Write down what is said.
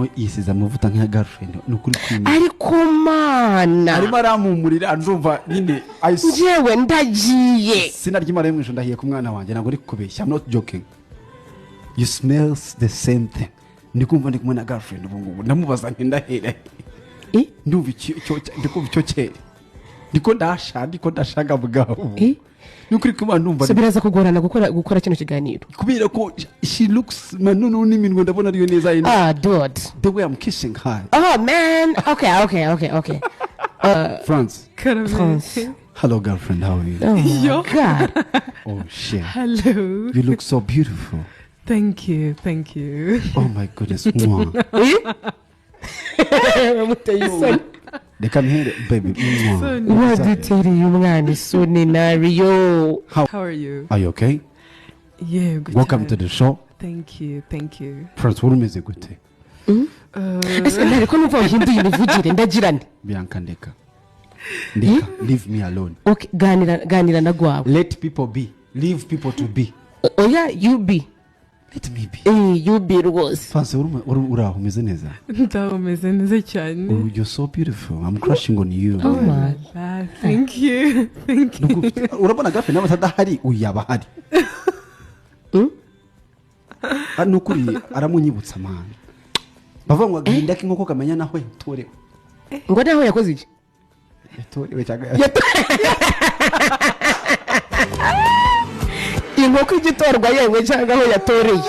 nawe yisize amavuta nka girlfriend nukuri kwimye ariko mana arimo aramumurira ndumva nyine jewe ndagiye sinaryimara mwisho ndahiye ku mwana wanjye ntabwo ari kubeshya. I'm not joking. You smells the same thing. Ndikumva ndi kumwe na girlfriend ubu ngubu ndamubaza nti ndahera ndumva icyo cyere ndiko ndashaka bwaho nukuri kuma ndumva biraza kugorana gukora kino kiganiro kubera ko she looks manunu n'iminwe ndabona ariyo neza yine dude the way I'm kissing her. Oh man, okay. France. Hello girlfriend, how are you? Oh my God. Oh shit. Hello. You look so beautiful. Thank you. Oh my goodness. They come here, baby. What did you tell you, man? So nario. How are you? Are you okay? Yeah, good. Welcome to the show. Thank you. France, what is it good? Ariko numva uhinduye imivugire ndagirane. Bianca Ndeka, leave me alone. Okay, ganira na gwawe. Let people be. Leave people to be. Oh yeah, you be. Let me be. You be rwose. France, uraho umeze neza? Ndameze neza cyane. Oh, you're so beautiful. I'm crushing on you. Oh my God. Thank you. Urabona gafe nawe adahari uyaba hari. Nukuri aramunyibutsa man. Bava ngo aginda kinkoko kamenya naho yatorewe. Ngo naho yakoze iki? Yatorewe cyangwa inkoko igitorwa yewe cyangwa aho yatoreye.